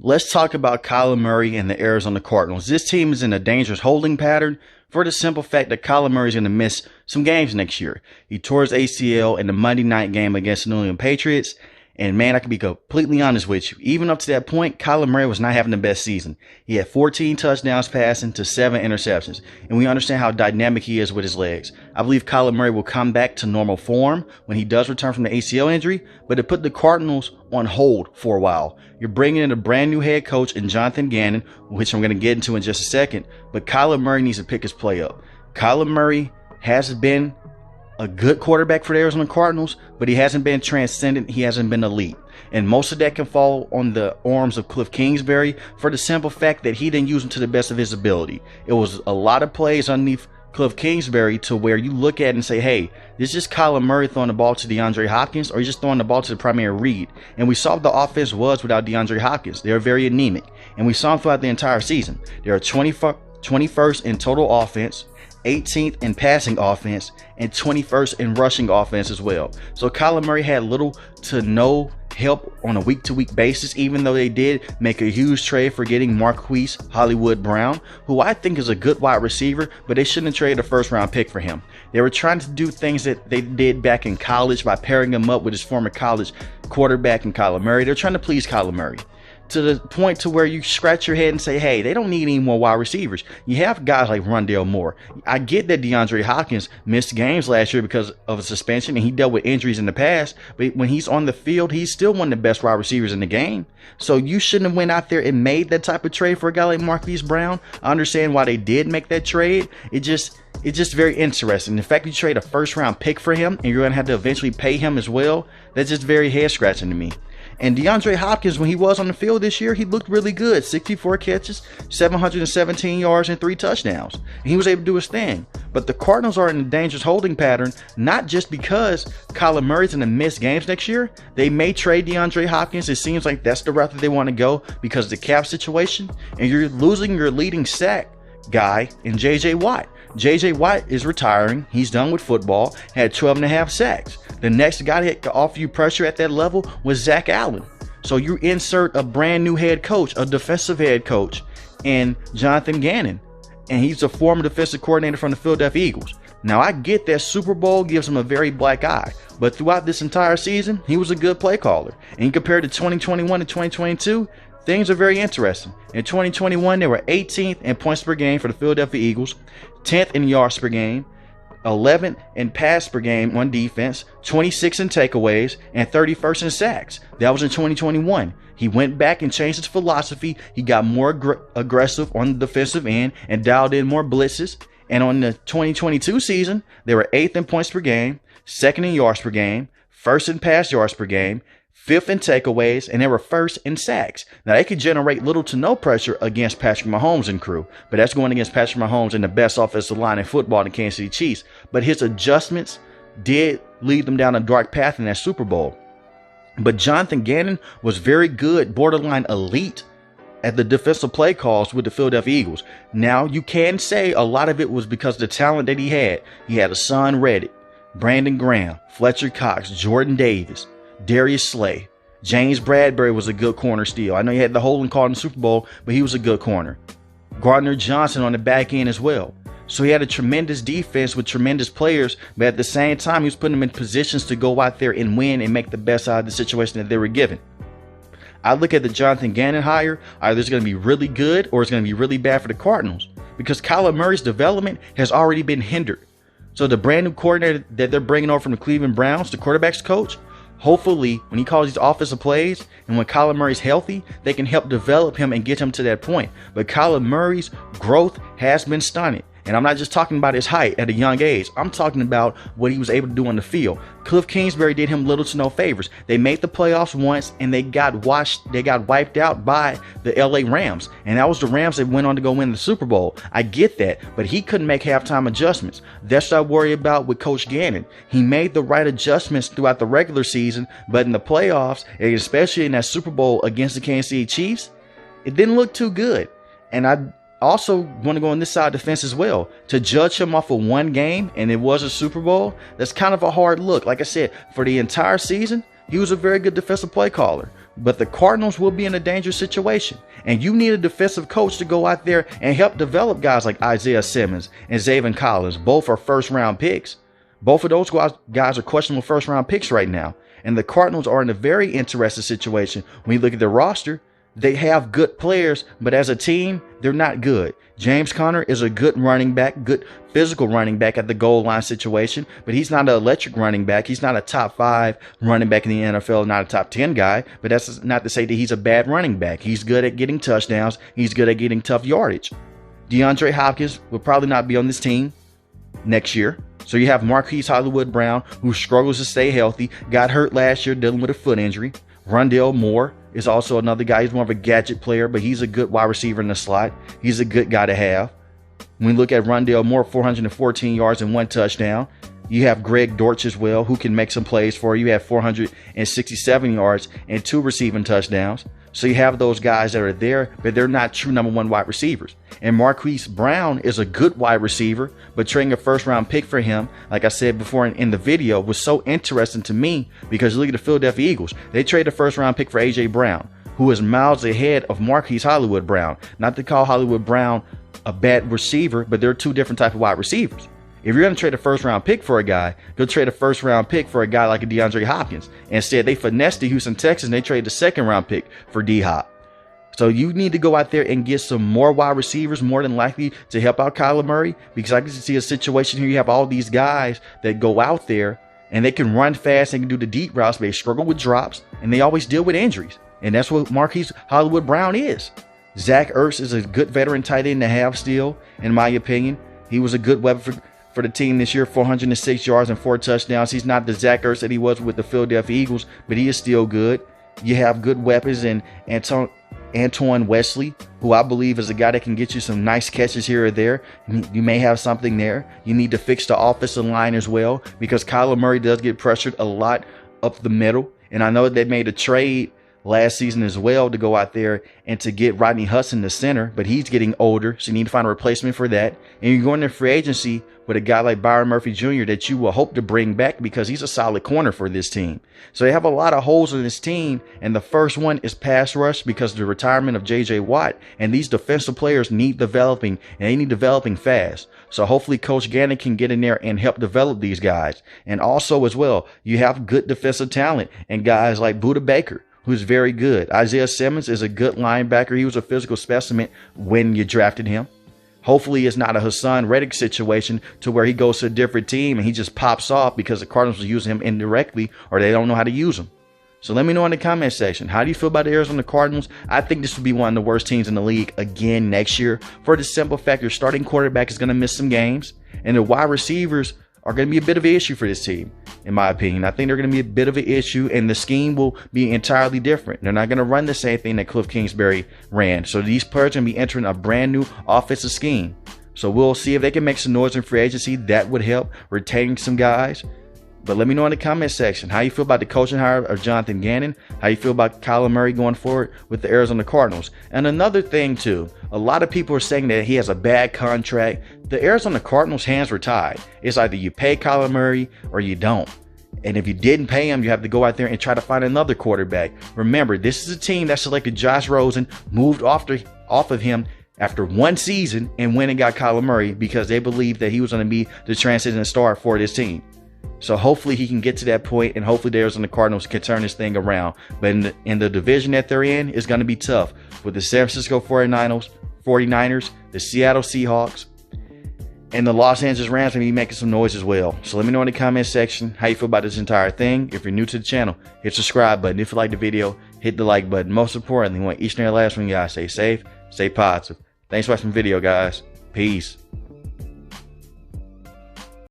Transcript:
Let's talk about Kyler Murray and the Arizona Cardinals. This team is in a dangerous holding pattern for the simple fact that Kyler Murray is going to miss some games next year. He tore his ACL in the Monday night game against the New England Patriots. And man, I can be completely honest with you. Even up to that point, Kyler Murray was not having the best season. He had 14 touchdowns passing to 7 interceptions. And we understand how dynamic he is with his legs. I believe Kyler Murray will come back to normal form when he does return from the ACL injury. But it put the Cardinals on hold for a while. You're bringing in a brand new head coach in Jonathan Gannon, which I'm going to get into in just a second. But Kyler Murray needs to pick his play up. Kyler Murray has been a good quarterback for the Arizona Cardinals, but he hasn't been transcendent. He hasn't been elite. And most of that can fall on the arms of Cliff Kingsbury for the simple fact that he didn't use him to the best of his ability. It was a lot of plays underneath Cliff Kingsbury to where you look at it and say, hey, this is just Kyler Murray throwing the ball to DeAndre Hopkins, or he's just throwing the ball to the primary read. And we saw what the offense was without DeAndre Hopkins. They're very anemic. And we saw them throughout the entire season. They are 21st in total offense, 18th in passing offense, and 21st in rushing offense as well. So Kyler Murray had little to no help on a week-to-week basis, even though they did make a huge trade for getting Marquise Hollywood Brown, who I think is a good wide receiver, but they shouldn't have traded a first-round pick for him. They were trying to do things that they did back in college by pairing him up with his former college quarterback in Kyler Murray. They're trying to please Kyler Murray, to the point to where you scratch your head and say, hey, they don't need any more wide receivers. You have guys like Rondale Moore. I get that DeAndre Hopkins missed games last year because of a suspension and he dealt with injuries in the past, but when he's on the field, he's still one of the best wide receivers in the game. So you shouldn't have went out there and made that type of trade for a guy like Marquise Brown. I understand why they did make that trade. It's just very interesting. The fact that you trade a first round pick for him and you're going to have to eventually pay him as well, that's just very head scratching to me. And DeAndre Hopkins, when he was on the field this year, he looked really good. 64 catches, 717 yards, and 3 touchdowns. And he was able to do his thing. But the Cardinals are in a dangerous holding pattern, not just because Kyler Murray's going to miss games next year. They may trade DeAndre Hopkins. It seems like that's the route that they want to go because of the cap situation. And you're losing your leading sack guy in J.J. Watt. J.J. Watt is retiring. He's done with football, had 12.5 sacks. The next guy that could offer you pressure at that level was Zach Allen. So you insert a brand new head coach, a defensive head coach, in Jonathan Gannon. And he's a former defensive coordinator from the Philadelphia Eagles. Now, I get that Super Bowl gives him a very black eye. But throughout this entire season, he was a good play caller. And compared to 2021 and 2022, things are very interesting. In 2021, they were 18th in points per game for the Philadelphia Eagles, 10th in yards per game, 11th in pass per game on defense, 26th in takeaways, and 31st in sacks. That was in 2021. He went back and changed his philosophy. He got more aggressive on the defensive end and dialed in more blitzes. And on the 2022 season, they were 8th in points per game, 2nd in yards per game, 1st in pass yards per game, 5th in takeaways, and they were 1st in sacks. Now, they could generate little to no pressure against Patrick Mahomes and crew, but that's going against Patrick Mahomes and the best offensive line in football in the Kansas City Chiefs. But his adjustments did lead them down a dark path in that Super Bowl. But Jonathan Gannon was very good, borderline elite, at the defensive play calls with the Philadelphia Eagles. Now, you can say a lot of it was because of the talent that he had. He had Hassan Reddick, Brandon Graham, Fletcher Cox, Jordan Davis, Darius Slay. James Bradbury was a good corner still. I know he had the holding call in the Super Bowl, but he was a good corner. Gardner Johnson on the back end as well. So he had a tremendous defense with tremendous players, but at the same time, he was putting them in positions to go out there and win and make the best out of the situation that they were given. I look at the Jonathan Gannon hire, either it's going to be really good or it's going to be really bad for the Cardinals because Kyler Murray's development has already been hindered. So the brand new coordinator that they're bringing over from the Cleveland Browns, the quarterback's coach, hopefully, when he calls these offensive plays and when Kyler Murray's healthy, they can help develop him and get him to that point. But Kyler Murray's growth has been stunted. And I'm not just talking about his height at a young age. I'm talking about what he was able to do on the field. Cliff Kingsbury did him little to no favors. They made the playoffs once and they got wiped out by the LA Rams. And that was the Rams that went on to go win the Super Bowl. I get that, but he couldn't make halftime adjustments. That's what I worry about with Coach Gannon. He made the right adjustments throughout the regular season, but in the playoffs, and especially in that Super Bowl against the Kansas City Chiefs, it didn't look too good. And I also want to go on this side of the fence as well. To judge him off of one game and it was a Super Bowl, that's kind of a hard look. Like I said, for the entire season, he was a very good defensive play caller. but the Cardinals will be in a dangerous situation. And you need a defensive coach to go out there and help develop guys like Isaiah Simmons and Zaven Collins. Both are first-round picks. Both of those guys are questionable first-round picks right now. And the Cardinals are in a very interesting situation. When you look at their roster, they have good players, but as a team, they're not good. James Conner is a good running back, good physical running back at the goal line situation, but he's not an electric running back. He's not a top 5 running back in the NFL, not a top 10 guy, but that's not to say that he's a bad running back. He's good at getting touchdowns. He's good at getting tough yardage. DeAndre Hopkins will probably not be on this team next year. So you have Marquise Hollywood Brown, who struggles to stay healthy, got hurt last year dealing with a foot injury. Rondale Moore is also another guy. He's more of a gadget player, but he's a good wide receiver in the slot. He's a good guy to have. When we look at Rondale Moore, 414 yards and 1 touchdown. You have Greg Dortch as well, who can make some plays for you. You have 467 yards and 2 receiving touchdowns. So you have those guys that are there, but they're not true number 1 wide receivers. And Marquise Brown is a good wide receiver, but trading a first-round pick for him, like I said before in the video, was so interesting to me because look at the Philadelphia Eagles. They traded a first-round pick for A.J. Brown, who is miles ahead of Marquise Hollywood Brown. Not to call Hollywood Brown a bad receiver, but they're 2 different types of wide receivers. If you're going to trade a first-round pick for a guy, go trade a first-round pick for a guy like a DeAndre Hopkins. Instead, they finessed the Houston Texans and they traded a second-round pick for D-Hop. So you need to go out there and get some more wide receivers, more than likely, to help out Kyler Murray, because I can see a situation here. You have all these guys that go out there and they can run fast and can do the deep routes, but they struggle with drops and they always deal with injuries. And that's what Marquise Hollywood Brown is. Zach Ertz is a good veteran tight end to have still, in my opinion. He was a good weapon for the team this year, 406 yards and 4 touchdowns. He's not the Zach Ertz that he was with the Philadelphia Eagles, but he is still good. You have good weapons in Antoine Wesley, who I believe is a guy that can get you some nice catches here or there. You may have something there. You need to fix the offensive line as well, because Kyler Murray does get pressured a lot up the middle. And I know they made a trade last season as well to go out there and to get Rodney Hudson, the center, but he's getting older, so you need to find a replacement for that. And you're going to free agency with a guy like Byron Murphy Jr. that you will hope to bring back because he's a solid corner for this team. So they have a lot of holes in this team, and the first one is pass rush because of the retirement of J.J. Watt, and these defensive players need developing, and they need developing fast. So hopefully Coach Gannon can get in there and help develop these guys. And also as well, you have good defensive talent and guys like Budda Baker, who's very good. Isaiah Simmons is a good linebacker. He was a physical specimen when you drafted him. Hopefully it's not a Hassan Reddick situation to where he goes to a different team and he just pops off because the Cardinals will use him indirectly or they don't know how to use him. So let me know in the comment section. How do you feel about the Arizona Cardinals? I think this will be one of the worst teams in the league again next year for the simple fact your starting quarterback is going to miss some games and the wide receivers are going to be a bit of an issue for this team, in my opinion. I think they're going to be a bit of an issue, and the scheme will be entirely different. They're not going to run the same thing that Cliff Kingsbury ran. So these players are going to be entering a brand new offensive scheme. So we'll see if they can make some noise in free agency. That would help retaining some guys. But let me know in the comment section how you feel about the coaching hire of Jonathan Gannon, how you feel about Kyler Murray going forward with the Arizona Cardinals. And another thing too, a lot of people are saying that he has a bad contract. The Arizona Cardinals' hands were tied. It's either you pay Kyler Murray or you don't. And if you didn't pay him, you have to go out there and try to find another quarterback. Remember, this is a team that selected Josh Rosen, moved off of him after 1 season and went and got Kyler Murray because they believed that he was going to be the transition star for this team. So hopefully he can get to that point, and hopefully the Arizona Cardinals can turn this thing around. But in the division that they're in, it's going to be tough with the San Francisco 49ers, the Seattle Seahawks, and the Los Angeles Rams going to be making some noise as well. So let me know in the comment section how you feel about this entire thing. If you're new to the channel, hit the subscribe button. If you like the video, hit the like button. Most importantly, we want each and every last one of you guys stay safe, stay positive. Thanks for watching the video, guys. Peace.